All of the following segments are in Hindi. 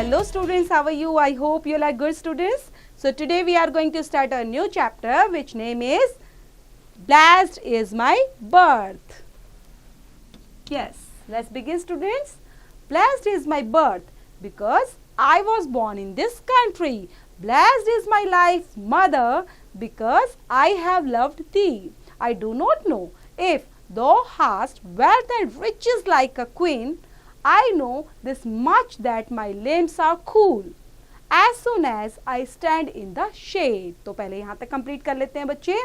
Hello students, how are you? I hope you are good students. So today we are going to start a new chapter which name is Blessed is my birth. Yes, let's begin students. Blessed is my birth because I was born in this country. Blessed is my life, mother, because I have loved thee. I do not know if thou hast wealth and riches like a queen. I know this much that my limbs are cool as soon as I stand in the shade. तो पहले यहाँ तक कंप्लीट कर लेते हैं बच्चे.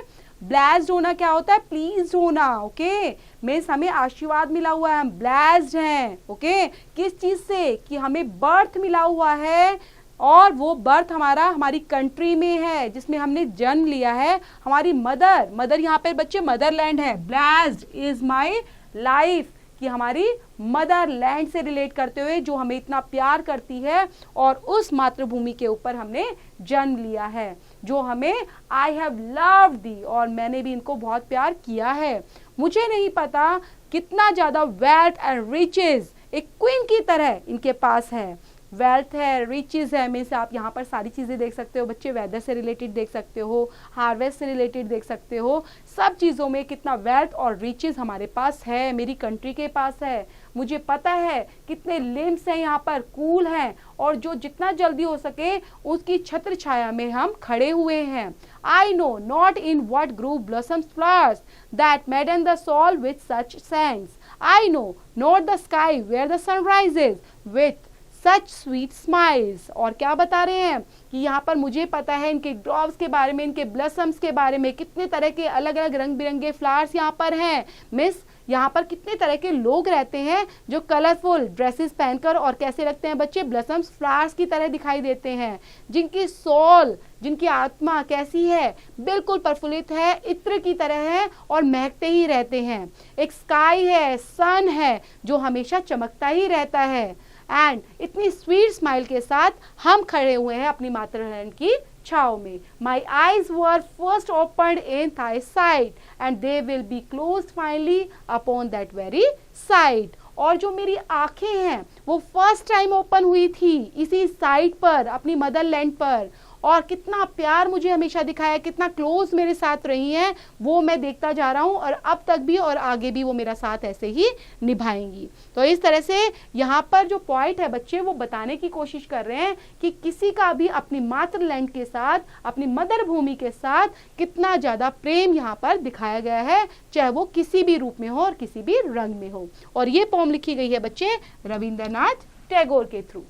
ब्लेस्ड होना क्या होता है? प्लीज्ड होना. ओके, मीन्स हमें आशीर्वाद मिला हुआ है, हम ब्लेस्ड हैं. ओके, किस चीज से? कि हमें बर्थ मिला हुआ है और वो बर्थ हमारी कंट्री में है जिसमें हमने जन्म लिया है. हमारी मदर यहाँ पे बच्चे मदरलैंड है. ब्लेस्ड इज माई लाइफ, कि हमारी मदर लैंड से रिलेट करते हुए जो हमें इतना प्यार करती है और उस मातृभूमि के ऊपर हमने जन्म लिया है, जो हमें आई हैव लव्ड दी, और मैंने भी इनको बहुत प्यार किया है. मुझे नहीं पता कितना ज़्यादा वेल्थ एंड रिचेस एक क्वीन की तरह इनके पास है. वेल्थ है, रिचेस है, मीन्स आप यहाँ पर सारी चीज़ें देख सकते हो बच्चे. वेदर से रिलेटेड देख सकते हो, हार्वेस्ट से रिलेटेड देख सकते हो. सब चीज़ों में कितना वेल्थ और रिचेस हमारे पास है, मेरी कंट्री के पास है. मुझे पता है कितने लिम्स हैं यहाँ पर, कूल हैं, और जो जितना जल्दी हो सके उसकी छत्र छाया में हम खड़े हुए हैं. I know not in what grove blossoms flowers that madden the soul with such scents. I know not the sky where the sun rises with such sweet smiles. और क्या बता रहे हैं कि यहाँ पर मुझे पता है इनके ड्रॉप्स के बारे में, इनके ब्लसम्स के बारे में, कितने तरह के अलग अलग रंग बिरंगे फ्लावर्स यहाँ पर हैं. मिस यहाँ पर कितने तरह के लोग रहते हैं जो कलरफुल ड्रेसेस पहनकर, और कैसे लगते हैं बच्चे? ब्लसम्स फ्लावर्स की तरह दिखाई देते हैं. जिनकी सोल, जिनकी आत्मा कैसी है? बिल्कुल प्रफुल्लित है, इत्र की तरह है और महकते ही रहते हैं. एक स्काई है, सन है जो हमेशा चमकता ही रहता है. एंड इतनी स्वीट स्माइल के साथ हम खड़े हुए हैं अपनी मातृलैंड की छाव में. My eyes were first opened in thy sight and they will be close finally upon that very sight. और जो मेरी आंखें हैं वो फर्स्ट टाइम ओपन हुई थी इसी साइट पर, अपनी मदरलैंड पर. और कितना प्यार मुझे हमेशा दिखाया, कितना क्लोज मेरे साथ रही हैं, वो मैं देखता जा रहा हूँ, और अब तक भी और आगे भी वो मेरा साथ ऐसे ही निभाएंगी. तो इस तरह से यहाँ पर जो पॉइंट है बच्चे वो बताने की कोशिश कर रहे हैं कि किसी का भी अपनी मातृलैंड के साथ, अपनी मदर भूमि के साथ कितना ज़्यादा प्रेम यहाँ पर दिखाया गया है, चाहे वो किसी भी रूप में हो और किसी भी रंग में हो. और ये पोम लिखी गई है बच्चे रविंद्रनाथ टैगोर के थ्रू.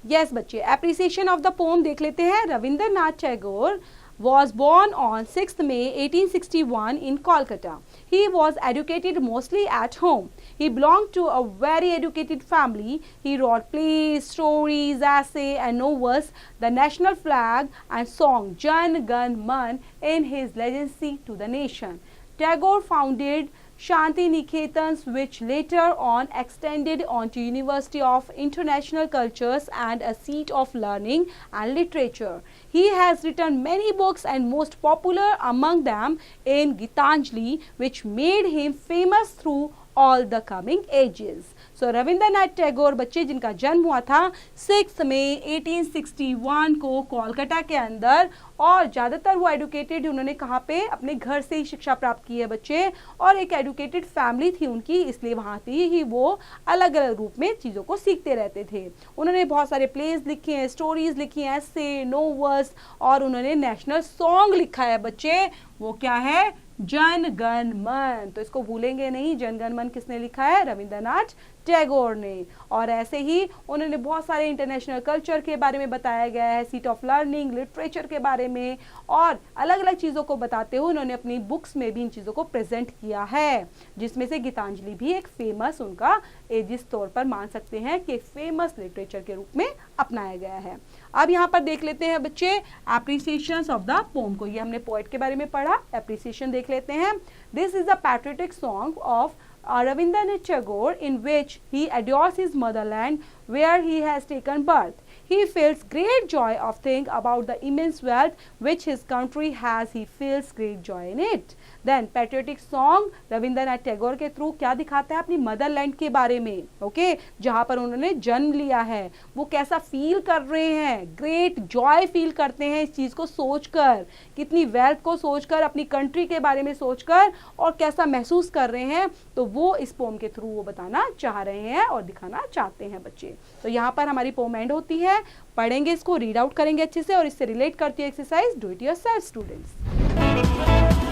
यस बच्चे, एप्रिसिएशन ऑफ द पोम देख लेते हैं. Rabindranath Tagore was born on 6th May 1861 in Kolkata. He was educated mostly at home. He belonged to a very educated family. He wrote plays, stories, essays and novels, the national flag and song Jan Gan Man in his legacy to the nation. Tagore founded Shanti Niketans, which later on extended on to University of International Cultures and a seat of learning and literature. He has written many books and most popular among them in Gitanjali, which made him famous through all the coming ages. So Rabindranath Tagore बच्चे जिनका जन्म हुआ था 6 मई 1861 को कोलकाता के अंदर, और ज़्यादातर वो एडुकेटेड, उन्होंने कहाँ पे? अपने घर से ही शिक्षा प्राप्त की है बच्चे, और एक एडुकेटेड फैमिली थी उनकी, इसलिए वहाँ पे ही वो अलग अलग रूप में चीज़ों को सीखते रहते थे. उन्होंने बहुत सारे प्लेज लिखे हैं, स्टोरीज लिखी हैं, एसे, नोवेल्स, और उन्होंने नेशनल सॉन्ग लिखा है बच्चे. वो क्या है? जन गण मन. तो इसको भूलेंगे नहीं, जन गण मन किसने लिखा है? रविंद्रनाथ टैगोर ने. और ऐसे ही उन्होंने बहुत सारे इंटरनेशनल कल्चर के बारे में बताया गया है, सीट ऑफ लर्निंग, लिटरेचर के बारे में, और अलग अलग चीज़ों को बताते हुए उन्होंने अपनी बुक्स में भी इन चीज़ों को प्रेजेंट किया है, जिसमें से गीतांजलि भी एक फेमस, उनका जिस तौर पर मान सकते हैं कि फेमस लिटरेचर के रूप में अपनाया गया है. अब यहाँ पर देख लेते हैं बच्चे एप्रिसिएशंस ऑफ द पोम को. ये हमने पोएट के बारे में पढ़ा, एप्रिसिएशन देख लेते हैं. This is a patriotic song of Rabindranath Tagore in which he adores his motherland where he has taken birth. he feels great joy of think about the immense wealth which his country has. He feels great joy in it. Then patriotic song Rabindranath Tagore के थ्रू क्या दिखाता है, अपनी मदरलैंड के बारे में, ओके, जहां पर उन्होंने जन्म लिया है, वो कैसा फील कर रहे हैं, ग्रेट जॉय फील करते हैं इस चीज को सोचकर, कितनी वेल्थ को सोचकर, अपनी कंट्री के बारे में सोचकर, और कैसा महसूस कर रहे हैं, तो वो इस पोम के थ्रू वो बताना चाह रहे हैं और दिखाना चाहते हैं बच्चे। तो यहाँ पर हमारी पोम एंड होती है, पढ़ेंगे इसको, रीड आउट करेंगे अच्छे से, और इससे रिलेट करती है exercise, do it yourself students.